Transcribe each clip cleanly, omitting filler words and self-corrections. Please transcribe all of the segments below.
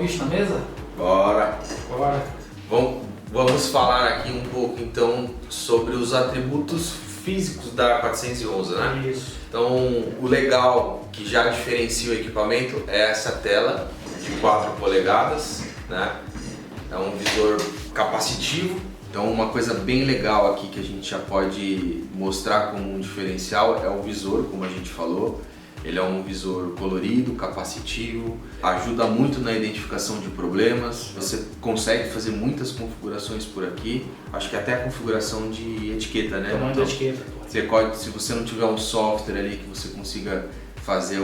bicho na mesa? Bora! Bora. Vamos falar aqui um pouco então sobre os atributos físicos da 411, né? Isso. Então, o legal que já diferencia o equipamento é essa tela de 4 polegadas, né? É um visor capacitivo. Então, uma coisa bem legal aqui que a gente já pode mostrar como um diferencial é o visor, como a gente falou. Ele é um visor colorido, capacitivo, ajuda muito na identificação de problemas. Você consegue fazer muitas configurações por aqui. Acho que até a configuração de etiqueta, né? Tamanho da etiqueta. Você pode, se você não tiver um software ali que você consiga fazer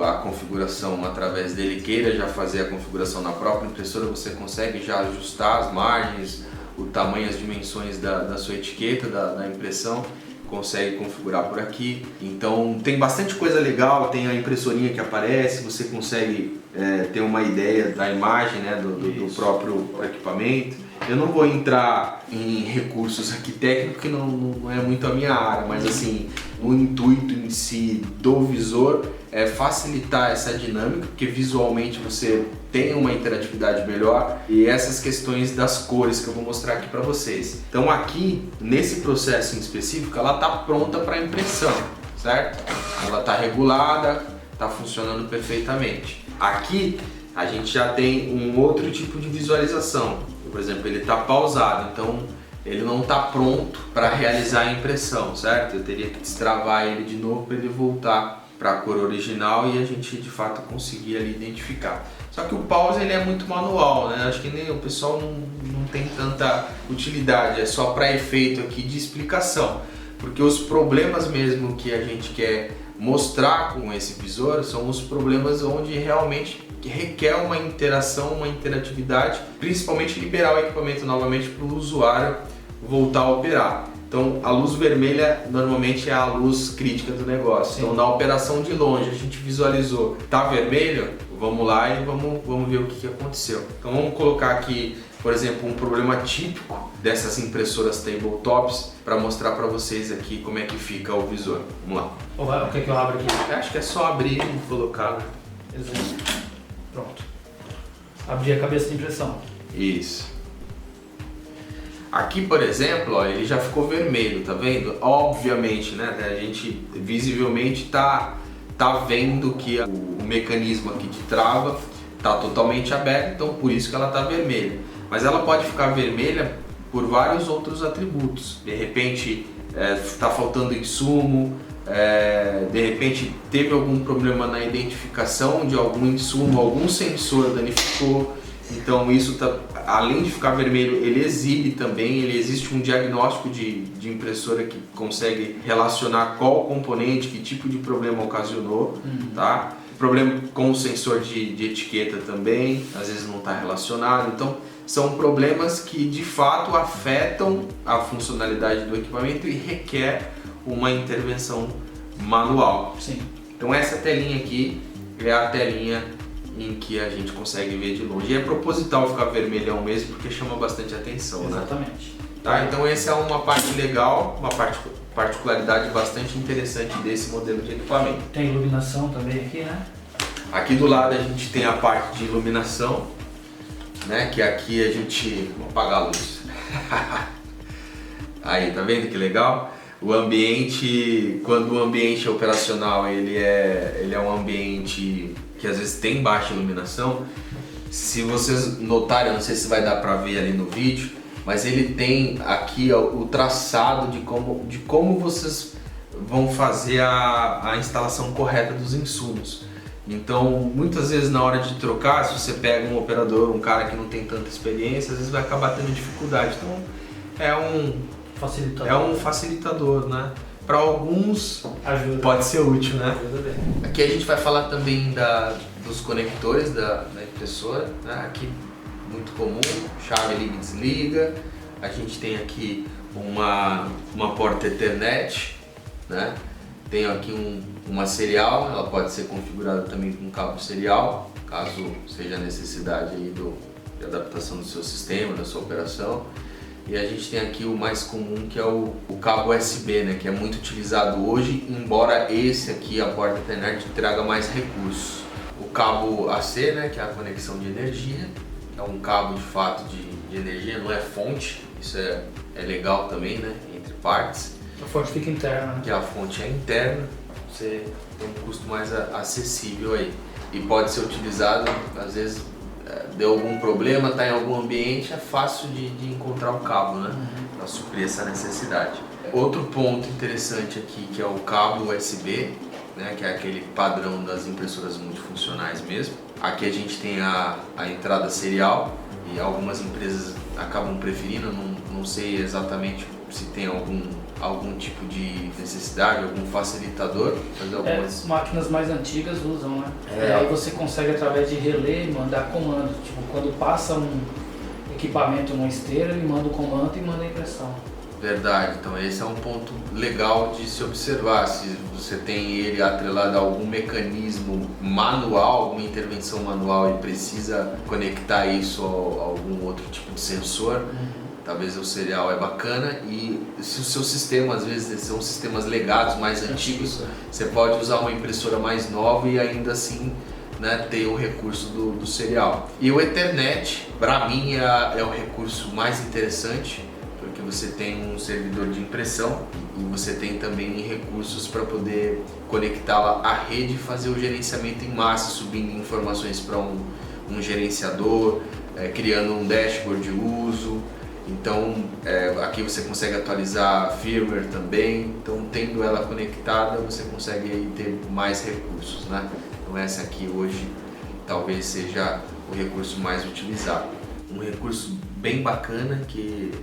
a configuração através dele, queira já fazer a configuração na própria impressora, você consegue já ajustar as margens, o tamanho, as dimensões da sua etiqueta, da impressão. Consegue configurar por aqui. Então tem bastante coisa legal, tem a impressorinha que aparece, você consegue ter uma ideia da imagem, né, do próprio equipamento. Eu não vou entrar em recursos aqui técnicos que não é muito a minha área, mas assim, o intuito em si do visor é facilitar essa dinâmica, porque visualmente você tem uma interatividade melhor, e essas questões das cores que eu vou mostrar aqui para vocês. Então aqui, nesse processo em específico, ela está pronta para impressão, certo? Ela está regulada, está funcionando perfeitamente. Aqui a gente já tem um outro tipo de visualização. Por exemplo, ele está pausado, então ele não está pronto para realizar a impressão, certo? Eu teria que destravar ele de novo para ele voltar para a cor original e a gente de fato conseguir ali identificar. Só que o pause ele é muito manual, né? Acho que nem o pessoal não tem tanta utilidade, é só para efeito aqui de explicação, porque os problemas mesmo que a gente quer mostrar com esse visor são os problemas onde realmente requer uma interação, uma interatividade, principalmente liberar o equipamento novamente para o usuário voltar a operar. Então a luz vermelha normalmente é a luz crítica do negócio. Sim. Então na operação de longe a gente visualizou, tá vermelho, vamos lá e vamos ver o que aconteceu. Então vamos colocar aqui, por exemplo, um problema típico dessas impressoras tabletops para mostrar para vocês aqui como é que fica o visor. Vamos lá. O que eu abro aqui? Acho que é só abrir e colocar. Exato. Pronto. Abrir a cabeça de impressão. Isso. Aqui, por exemplo, ó, ele já ficou vermelho, tá vendo? Obviamente, né? A gente visivelmente tá vendo que o mecanismo aqui de trava tá totalmente aberto, então por isso que ela tá vermelha. Mas ela pode ficar vermelha por vários outros atributos. De repente, tá faltando insumo. De repente teve algum problema na identificação de algum insumo, algum sensor danificou, então isso além de ficar vermelho, ele exibe também, existe um diagnóstico de impressora que consegue relacionar qual componente, que tipo de problema ocasionou, tá? Problema com o sensor de etiqueta também, às vezes não está relacionado, então são problemas que de fato afetam a funcionalidade do equipamento e requer uma intervenção manual. Sim. Então essa telinha aqui é a telinha em que a gente consegue ver de longe. E é proposital ficar vermelhão mesmo porque chama bastante atenção, né? Exatamente. Tá, então essa é uma parte legal, uma particularidade bastante interessante desse modelo de equipamento. Tem iluminação também aqui, né? Aqui do lado a gente tem a parte de iluminação, né? Que aqui a gente... Vou apagar a luz. Aí, tá vendo que legal? O ambiente, quando o ambiente operacional ele é um ambiente que às vezes tem baixa iluminação, se vocês notarem, eu não sei se vai dar para ver ali no vídeo, mas ele tem aqui ó, o traçado de como vocês vão fazer a instalação correta dos insumos. Então, muitas vezes na hora de trocar, se você pega um operador, um cara que não tem tanta experiência, às vezes vai acabar tendo dificuldade. Então, é um facilitador, né? Para alguns ajuda. Pode ser útil, né? Ajuda bem. Aqui a gente vai falar também dos conectores da impressora, né? Aqui muito comum, chave liga e desliga. A gente tem aqui uma porta Ethernet, né? Tem aqui uma serial, ela pode ser configurada também com cabo serial, caso seja necessidade aí de adaptação do seu sistema, da sua operação. E a gente tem aqui o mais comum, que é o cabo USB, né, que é muito utilizado hoje, embora esse aqui, a porta Ethernet, traga mais recursos. o cabo AC, né, que é a conexão de energia. É um cabo de fato de energia, não é fonte. Isso é legal também, né, entre partes. A fonte fica interna, né? Que a fonte é interna, você tem um custo mais acessível aí. E pode ser utilizado, às vezes deu algum problema, está em algum ambiente, é fácil de encontrar o cabo, né? Para suprir essa necessidade. Outro ponto interessante aqui, que é o cabo USB, né? Que é aquele padrão das impressoras multifuncionais mesmo. Aqui a gente tem a entrada serial e algumas empresas acabam preferindo, não sei exatamente se tem algum tipo de necessidade, algum facilitador, mas algumas... máquinas mais antigas usam, né? E aí você consegue, através de relé, mandar comando. Tipo, quando passa um equipamento numa esteira, ele manda o comando e manda a impressão. Verdade, então esse é um ponto legal de se observar, se você tem ele atrelado a algum mecanismo manual, alguma intervenção manual e precisa conectar isso a algum outro tipo de sensor. Talvez o serial é bacana, e se o seu sistema, às vezes são sistemas legados mais antigos, você pode usar uma impressora mais nova e ainda assim, né, ter o recurso do serial. E o Ethernet, para mim, é o recurso mais interessante, porque você tem um servidor de impressão e você tem também recursos para poder conectá-la à rede e fazer o gerenciamento em massa, subindo informações para um gerenciador, criando um dashboard de uso. Então aqui você consegue atualizar firmware também, então tendo ela conectada você consegue aí ter mais recursos, né? Então essa aqui hoje talvez seja o recurso mais utilizado. Um recurso bem bacana que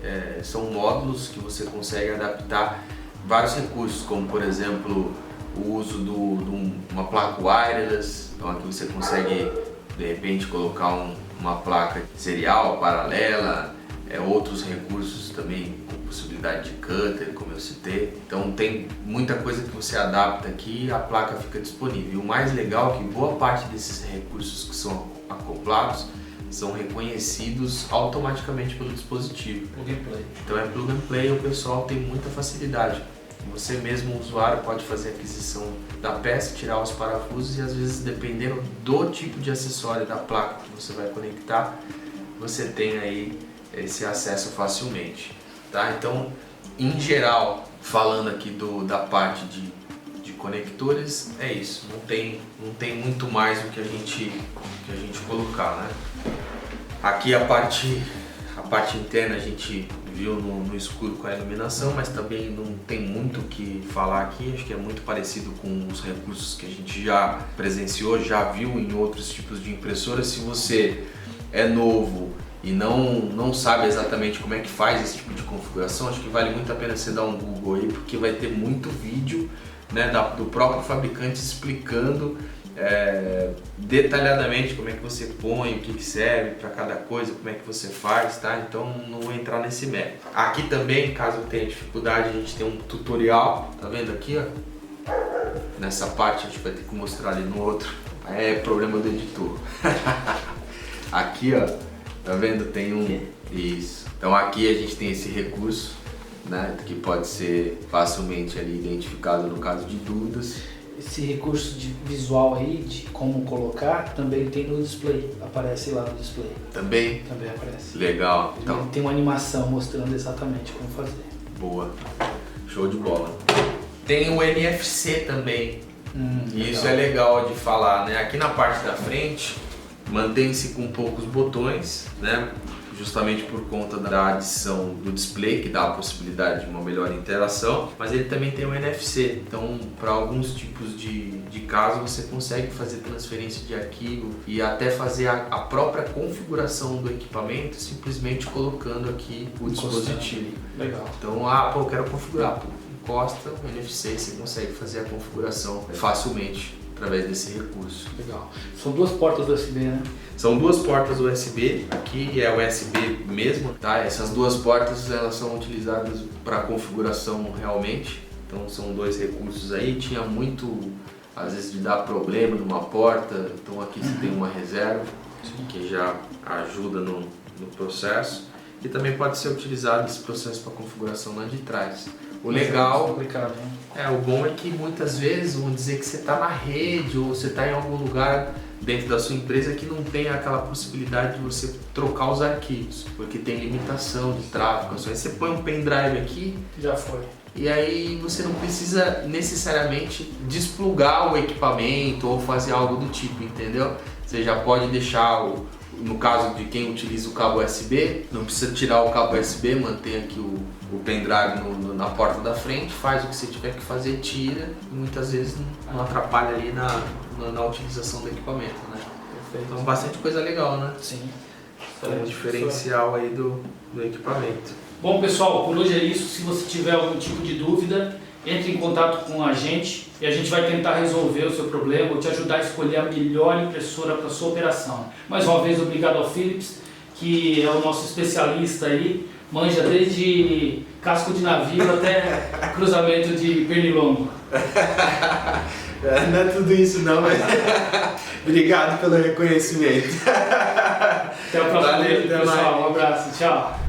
são módulos que você consegue adaptar vários recursos, como por exemplo o uso de uma placa wireless. Então aqui você consegue de repente colocar uma placa serial paralela, outros recursos também com possibilidade de cutter, como eu citei. Então tem muita coisa que você adapta aqui e a placa fica disponível. E o mais legal é que boa parte desses recursos que são acoplados são reconhecidos automaticamente pelo dispositivo. Plug and play. Então é plug and play, o pessoal tem muita facilidade. Você mesmo, o usuário, pode fazer a aquisição da peça, tirar os parafusos e às vezes, dependendo do tipo de acessório da placa que você vai conectar, você tem aí esse acesso facilmente, tá? Então, em geral, falando aqui da parte de conectores, é isso. Não tem muito mais do que a gente colocar, né? Aqui a parte interna a gente viu no escuro com a iluminação, mas também não tem muito o que falar aqui. Acho que é muito parecido com os recursos que a gente já presenciou, já viu em outros tipos de impressoras. Se você é novo e não sabe exatamente como é que faz esse tipo de configuração, acho que vale muito a pena você dar um Google aí, porque vai ter muito vídeo, né, do próprio fabricante explicando detalhadamente como é que você põe, o que serve para cada coisa, como é que você faz, tá? Então não vou entrar nesse mérito. Aqui também, caso tenha dificuldade, a gente tem um tutorial, tá vendo aqui, ó? Nessa parte a gente vai ter que mostrar ali no outro, é problema do editor. Aqui, ó, tá vendo? Tem isso. Então aqui a gente tem esse recurso, né, que pode ser facilmente ali identificado no caso de dúvidas. Esse recurso de visual aí, de como colocar, também tem no display, aparece lá no display. Também Aparece. Legal. Então tem uma animação mostrando exatamente como fazer. Boa, show de bola. Tem o NFC também, e isso é legal de falar, né? Aqui na parte da frente mantém-se com poucos botões, né? Justamente por conta da adição do display, que dá a possibilidade de uma melhor interação, mas ele também tem o NFC, então para alguns tipos de caso você consegue fazer transferência de arquivo e até fazer a própria configuração do equipamento simplesmente colocando aqui o dispositivo. Legal. Então, eu quero configurar, encosta o NFC e você consegue fazer a configuração facilmente através desse recurso. Legal. São duas portas USB, né? São duas portas USB, aqui é USB mesmo, tá? Essas duas portas elas são utilizadas para configuração realmente, então são dois recursos aí. Tinha muito, às vezes, de dar problema numa porta, então aqui você tem uma reserva que já ajuda no processo. que também pode ser utilizado esse processo para configuração lá de trás. O legal, o bom é que muitas vezes, vamos dizer que você está na rede ou você está em algum lugar dentro da sua empresa que não tem aquela possibilidade de você trocar os arquivos, porque tem limitação de tráfego. Aí você põe um pendrive aqui, já foi. E aí você não precisa necessariamente desplugar o equipamento ou fazer algo do tipo, entendeu? Você já pode deixar, no caso de quem utiliza o cabo USB, não precisa tirar o cabo USB, mantém aqui o pendrive na porta da frente, faz o que você tiver que fazer, tira, e muitas vezes não atrapalha ali na utilização do equipamento, né? Perfeito. Então bastante coisa legal, né? Sim. Então, um diferencial aí do equipamento. Bom, pessoal, por hoje é isso. Se você tiver algum tipo de dúvida, entre em contato com a gente e a gente vai tentar resolver o seu problema ou te ajudar a escolher a melhor impressora para a sua operação. Mais uma vez, obrigado ao Philips, que é o nosso especialista aí, manja desde casco de navio até cruzamento de pernilongo. Não é tudo isso não, mas obrigado pelo reconhecimento. Até o próximo vídeo, pessoal. Um abraço, tchau.